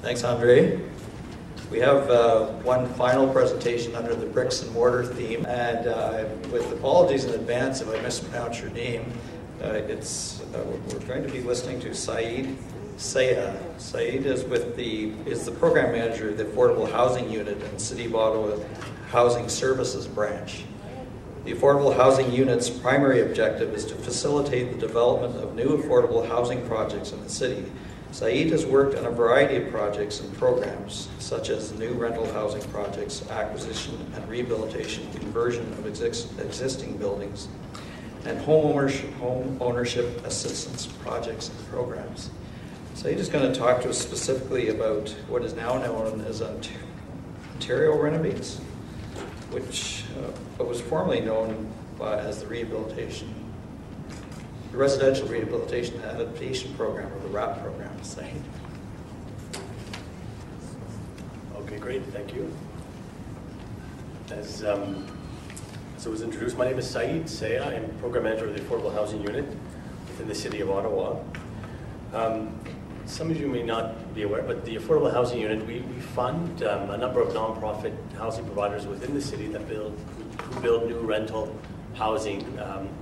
Thanks, Andre. We have one final presentation under the bricks and mortar theme, and with apologies in advance if I mispronounce your name, we're going to be listening to Sayah. Saide is the program manager of the Affordable Housing Unit in City of Ottawa Housing Services Branch. The Affordable Housing Unit's primary objective is to facilitate the development of new affordable housing projects in the city. Saide has worked on a variety of projects and programs, such as new rental housing projects, acquisition and rehabilitation, conversion of existing buildings, and home ownership assistance projects and programs. Saide is going to talk to us specifically about what is now known as Ontario Renovates, which was formerly known as the Residential Rehabilitation Adaptation Program, or the RAP program. Saide. Okay, great, thank you. As was introduced, my name is Sayah. I'm Program Manager of the Affordable Housing Unit within the City of Ottawa. Some of you may not be aware, but the Affordable Housing Unit, we fund a number of nonprofit housing providers within the city that who build new rental housing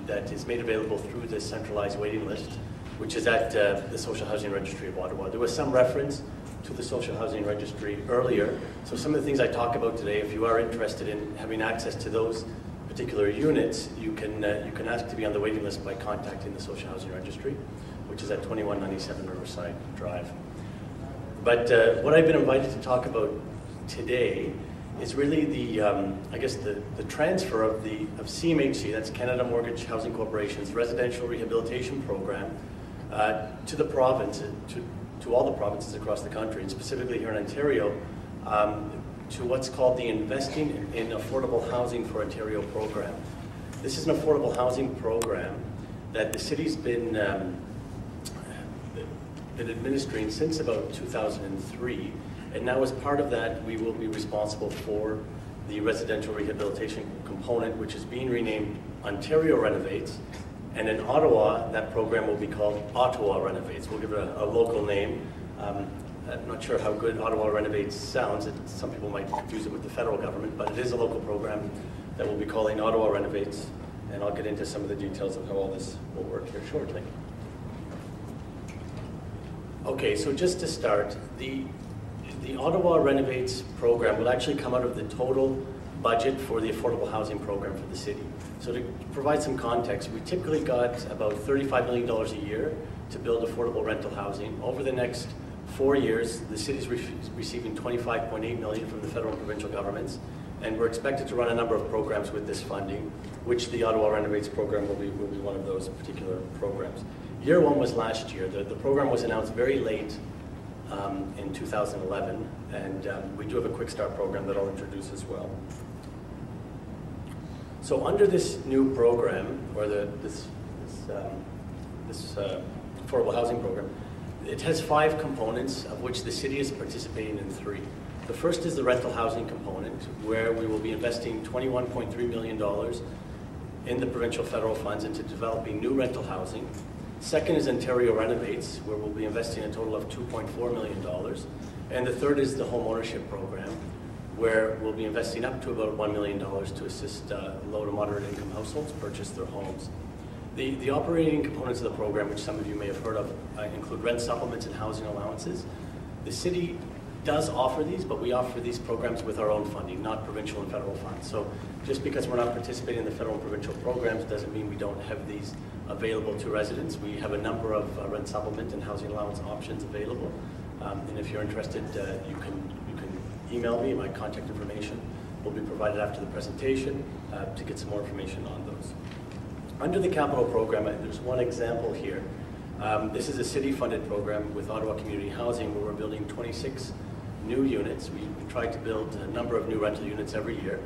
that is made available through the centralized waiting list, which is at the Social Housing Registry of Ottawa. There was some reference to the Social Housing Registry earlier, so some of the things I talk about today, if you are interested in having access to those particular units, you can ask to be on the waiting list by contacting the Social Housing Registry, which is at 2197 Riverside Drive. But what I've been invited to talk about today is really the transfer of CMHC, that's Canada Mortgage Housing Corporation's residential rehabilitation program, to the province, to all the provinces across the country, and specifically here in Ontario, to what's called the Investing in Affordable Housing for Ontario program. This is an affordable housing program that the city's been administering since about 2003, and now as part of that we will be responsible for the residential rehabilitation component, which is being renamed Ontario Renovates, and in Ottawa that program will be called Ottawa Renovates. We'll give it a local name. I'm not sure how good Ottawa Renovates sounds. Some people might confuse it with the federal government, but it is a local program that we'll be calling Ottawa Renovates, and I'll get into some of the details of how all this will work here shortly. Okay, so just to start, the Ottawa Renovates program will actually come out of the total budget for the affordable housing program for the city. So to provide some context, we typically got about $35 million a year to build affordable rental housing. Over the next 4 years, the city is receiving $25.8 million from the federal and provincial governments, and we're expected to run a number of programs with this funding, which the Ottawa Renovates program will be one of those particular programs. Year one was last year. The program was announced very late in 2011, and we do have a quick start program that I'll introduce as well. So under this new program, or this affordable housing program, it has 5 components, of which the city is participating in 3. The first is the rental housing component, where we will be investing $21.3 million in the provincial federal funds into developing new rental housing. Second is Ontario Renovates, where we'll be investing a total of $2.4 million. And the third is the home ownership program, where we'll be investing up to about $1 million to assist low to moderate income households purchase their homes. The operating components of the program, which some of you may have heard of, include rent supplements and housing allowances. The city does offer these, but we offer these programs with our own funding, not provincial and federal funds. So just because we're not participating in the federal and provincial programs doesn't mean we don't have these available to residents. We have a number of rent supplement and housing allowance options available. And if you're interested, you can email me. My contact information will be provided after the presentation to get some more information on those. Under the capital program, there's one example here. This is a city-funded program with Ottawa Community Housing, where we're building 26 new units. We try to build a number of new rental units every year.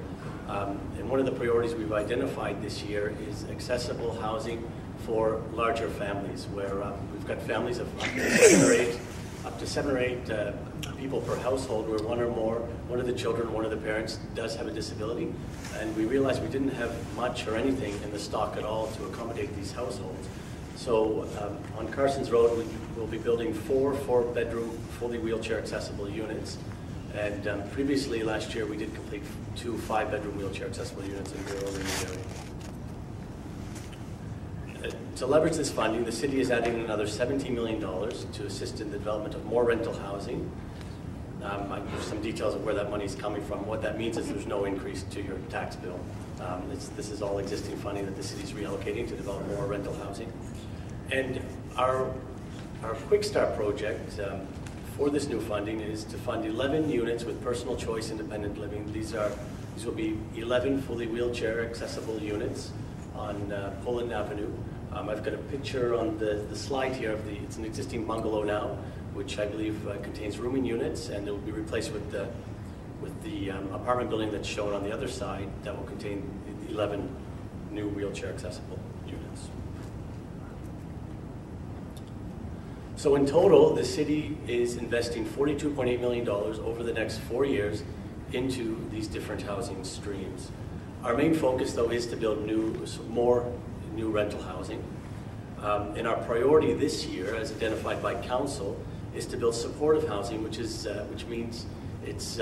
And one of the priorities we've identified this year is accessible housing for larger families, where we've got families of up to seven or eight people per household, where one of the children, one of the parents does have a disability. And we realized we didn't have much or anything in the stock at all to accommodate these households. So on Carson's Road, we'll be building 4 4-bedroom, fully wheelchair-accessible units. And previously, last year, we did complete 2 5-bedroom wheelchair-accessible units in the early area. To leverage this funding, the city is adding another $17 million to assist in the development of more rental housing. I'll give some details of where that money is coming from. What that means is there's no increase to your tax bill. This is all existing funding that the city is reallocating to develop more rental housing. And our Quick Start project for this new funding is to fund 11 units with personal choice independent living. These will be 11 fully wheelchair accessible units on Pullen Avenue. I've got a picture on the slide here of it's an existing bungalow now, which I believe contains rooming units, and it will be replaced with the apartment building that's shown on the other side that will contain 11 new wheelchair accessible units. So in total, the city is investing $42.8 million over the next 4 years into these different housing streams. Our main focus, though, is to build more new rental housing. And our priority this year, as identified by council, is to build supportive housing, which means it's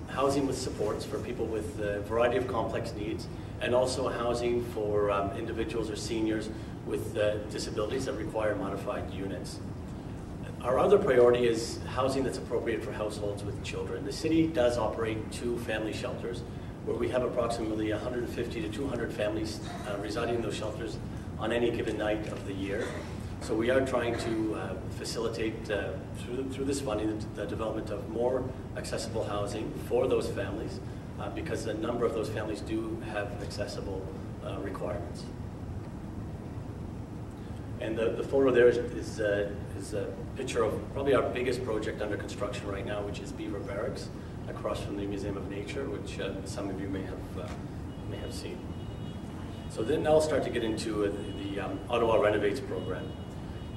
housing with supports for people with a variety of complex needs, and also housing for individuals or seniors with disabilities that require modified units. Our other priority is housing that's appropriate for households with children. The city does operate 2 family shelters, where we have approximately 150 to 200 families residing in those shelters on any given night of the year. So we are trying to facilitate through this funding the development of more accessible housing for those families, because a number of those families do have accessible requirements. And the photo there is a picture of probably our biggest project under construction right now, which is Beaver Barracks, across from the Museum of Nature, which some of you may have seen. So then I'll start to get into the Ottawa Renovates program.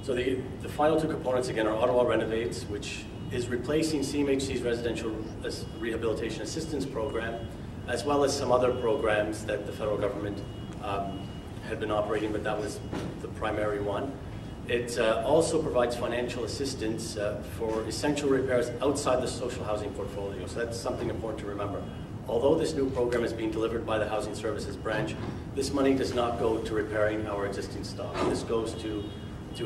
So the final 2 components again are Ottawa Renovates, which is replacing CMHC's Residential Rehabilitation Assistance Program, as well as some other programs that the federal government had been operating, but that was the primary one. It also provides financial assistance for essential repairs outside the social housing portfolio. So that's something important to remember. Although this new program is being delivered by the Housing Services branch, this money does not go to repairing our existing stock. This goes to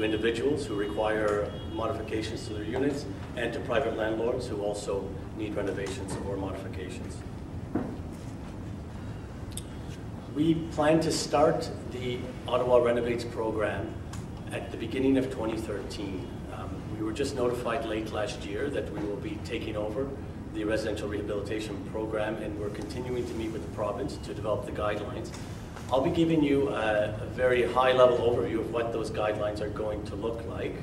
individuals who require modifications to their units, and to private landlords who also need renovations or modifications. We plan to start the Ottawa Renovates program at the beginning of 2013. We were just notified late last year that we will be taking over the residential rehabilitation program, and we're continuing to meet with the province to develop the guidelines. I'll be giving you a very high-level overview of what those guidelines are going to look like.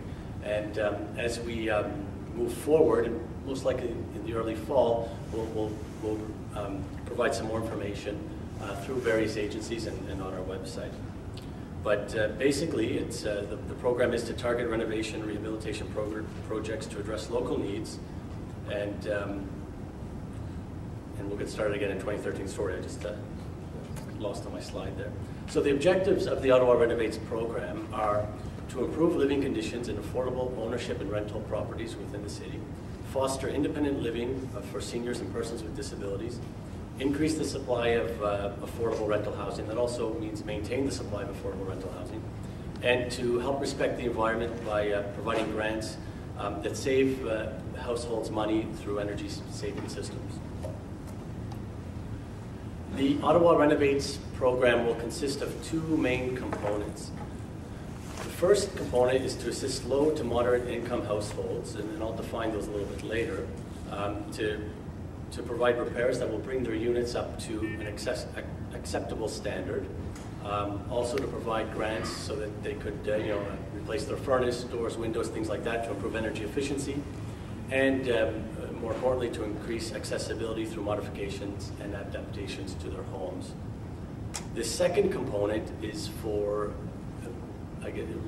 And as we move forward, most likely in the early fall, we'll provide some more information through various agencies and on our website. But basically, the program is to target renovation and rehabilitation projects to address local needs, and we'll get started again in 2013. Sorry, I just lost on my slide there. So the objectives of the Ottawa Renovates program are to improve living conditions and affordable ownership and rental properties within the city, foster independent living for seniors and persons with disabilities, increase the supply of affordable rental housing. That also means maintain the supply of affordable rental housing, and to help respect the environment by providing grants that save households money through energy saving systems. The Ottawa Renovates program will consist of 2 main components. The first component is to assist low to moderate income households, and I'll define those a little bit later, to provide repairs that will bring their units up to an acceptable standard. Also to provide grants so that they could replace their furnace, doors, windows, things like that, to improve energy efficiency, and more importantly, to increase accessibility through modifications and adaptations to their homes. The second component is for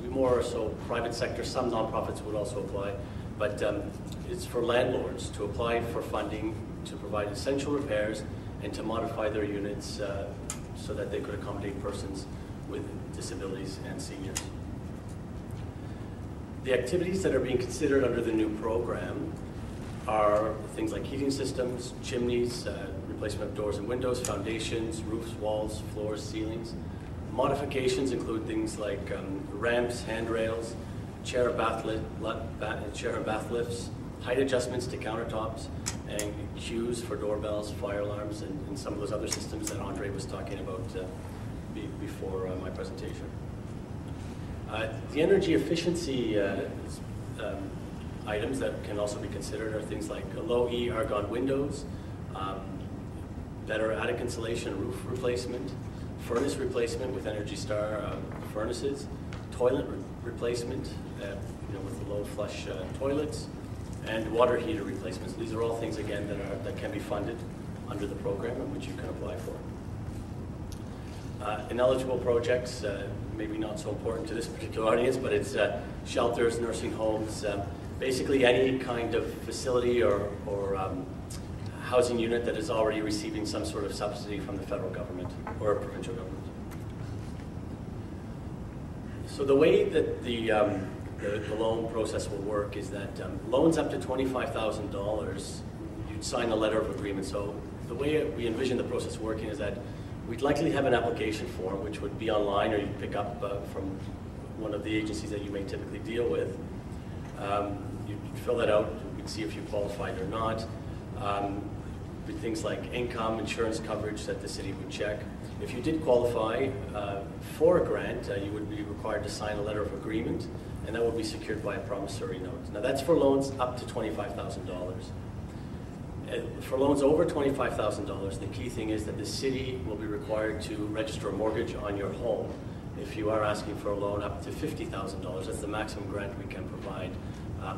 more so private sector. Some nonprofits would also apply, but it's for landlords to apply for funding to provide essential repairs and to modify their units so that they could accommodate persons with disabilities and seniors. The activities that are being considered under the new program are things like heating systems, chimneys, replacement of doors and windows, foundations, roofs, walls, floors, ceilings. Modifications include things like ramps, handrails, chair and bath lifts, height adjustments to countertops, and cues for doorbells, fire alarms, and some of those other systems that Andre was talking about before my presentation. The energy efficiency items that can also be considered are things like low E argon windows, better attic insulation, roof replacement, furnace replacement with Energy Star furnaces, toilet replacement with the low flush toilets, and water heater replacements. These are all things, again, that can be funded under the program and which you can apply for. Ineligible projects, maybe not so important to this particular audience, but it's shelters, nursing homes, basically any kind of facility or housing unit that is already receiving some sort of subsidy from the federal government or provincial government. So the way that the loan process will work is that loans up to $25,000, you'd sign a letter of agreement. So the way we envision the process working is that we'd likely have an application form, which would be online or you'd pick up from one of the agencies that you may typically deal with. You'd fill that out, we'd see if you qualified or not. With things like income, insurance coverage that the city would check. If you did qualify for a grant, you would be required to sign a letter of agreement, and that would be secured by a promissory note. Now that's for loans up to $25,000. For loans over $25,000, the key thing is that the city will be required to register a mortgage on your home. If you are asking for a loan up to $50,000, that's the maximum grant we can provide,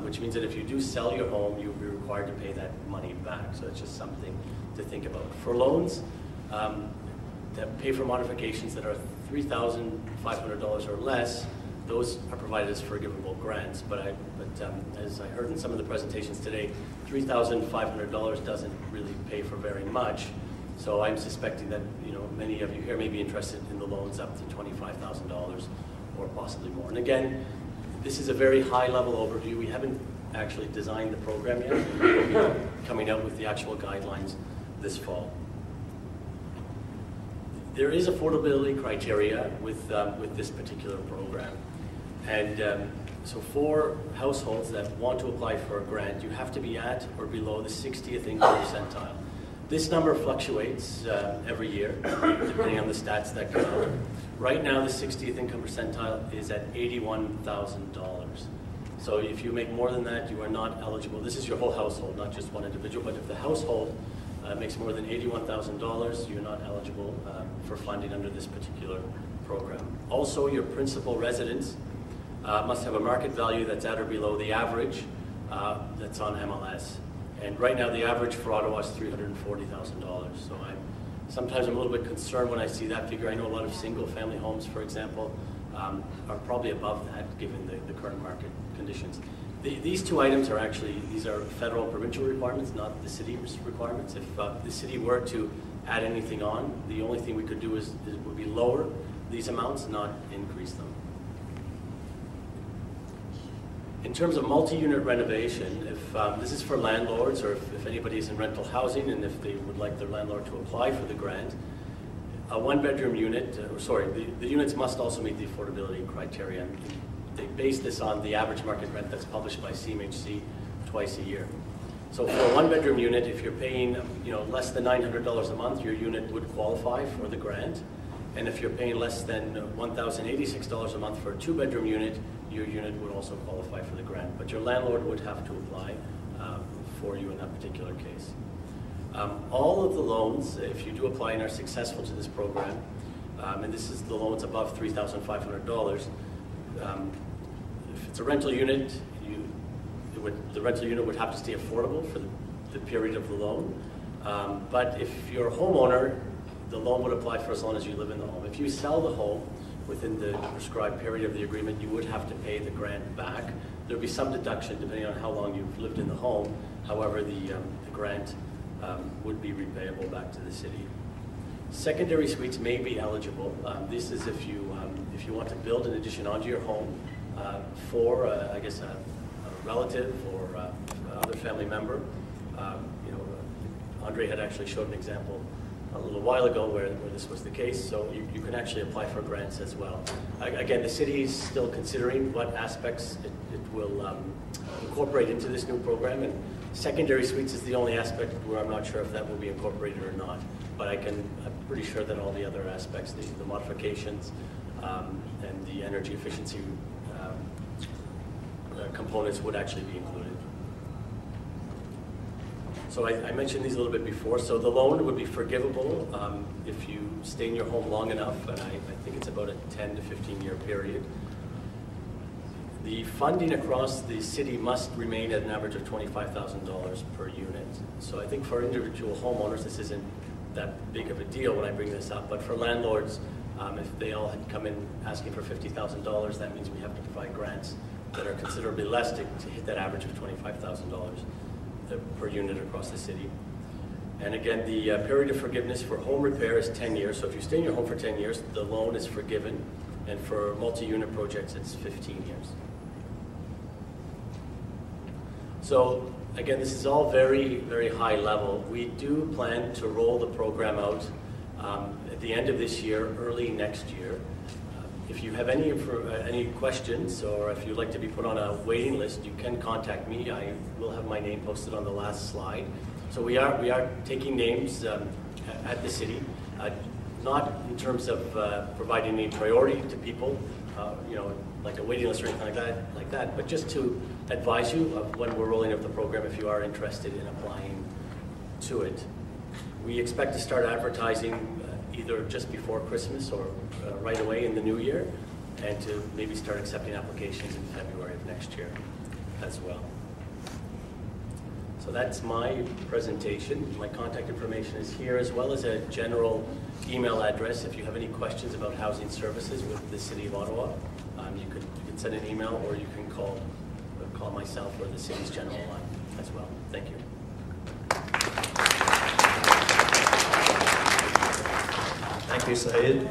which means that if you do sell your home, you'll be required to pay that money back. So it's just something to think about. For loans that pay for modifications that are $3,500 or less, those are provided as forgivable grants. But as I heard in some of the presentations today, $3,500 doesn't really pay for very much. So I'm suspecting that many of you here may be interested in the loans up to $25,000 or possibly more. And again, this is a very high-level overview. We haven't actually designed the program yet. We'll be coming out with the actual guidelines this fall. There is affordability criteria with this particular program. And so for households that want to apply for a grant, you have to be at or below the 60th income percentile. This number fluctuates every year, depending on the stats that come out. Right now, the 60th income percentile is at $81,000. So if you make more than that, you are not eligible. This is your whole household, not just one individual, but if the household makes more than $81,000, you're not eligible for funding under this particular program. Also, your principal residence must have a market value that's at or below the average that's on MLS. And right now, the average for Ottawa is $340,000. So sometimes I'm a little bit concerned when I see that figure. I know a lot of single-family homes, for example, are probably above that, given the current market conditions. These two items are these are federal provincial requirements, not the city requirements. If the city were to add anything on, the only thing we could do would be lower these amounts, not increase them. In terms of multi-unit renovation, if this is for landlords or if anybody is in rental housing and if they would like their landlord to apply for the grant, a one-bedroom unit, the units must also meet the affordability criteria. They base this on the average market rent that's published by CMHC twice a year. So for a one-bedroom unit, if you're paying less than $900 a month, your unit would qualify for the grant. And if you're paying less than $1,086 a month for a two-bedroom unit, your unit would also qualify for the grant. But your landlord would have to apply for you in that particular case. All of the loans, if you do apply and are successful to this program, and this is the loans above $3,500, if it's a rental unit, the rental unit would have to stay affordable for the period of the loan. But if you're a homeowner, the loan would apply for as long as you live in the home. If you sell the home within the prescribed period of the agreement, you would have to pay the grant back. There would be some deduction depending on how long you've lived in the home. However, the grant would be repayable back to the city. Secondary suites may be eligible. This is if you want to build an addition onto your home. for, I guess, a relative or other family member. You know, Andre had actually showed an example a little while ago where this was the case, so you can actually apply for grants as well. Again, the city is still considering what aspects it will incorporate into this new program, and secondary suites is the only aspect where I'm not sure if that will be incorporated or not, but I'm pretty sure that all the other aspects, the modifications and the energy efficiency components would actually be included. So I mentioned these a little bit before. So the loan would be forgivable if you stay in your home long enough, and I think it's about a 10 to 15 year period. The funding across the city must remain at an average of $25,000 per unit. So I think for individual homeowners, this isn't that big of a deal when I bring this up, but for landlords, if they all had come in asking for $50,000, that means we have to provide grants that are considerably less to hit that average of $25,000 per unit across the city. And again, the period of forgiveness for home repair is 10 years. So if you stay in your home for 10 years, the loan is forgiven. And for multi-unit projects, it's 15 years. So again, this is all very, very high level. We do plan to roll the program out at the end of this year, early next year. If you have any questions, or if you'd like to be put on a waiting list, you can contact me. I will have my name posted on the last slide. So we are taking names at the city, not in terms of providing any priority to people, you know, like a waiting list or anything like that, but just to advise you of when we're rolling out the program if you are interested in applying to it. We expect to start advertising either just before Christmas or right away in the new year, and to maybe start accepting applications in February of next year as well. So that's my presentation. My contact information is here, as well as a general email address. If you have any questions about housing services with the City of Ottawa, you can send an email, or you can call myself or the city's general line as well. Thank you. Thank you, Saide.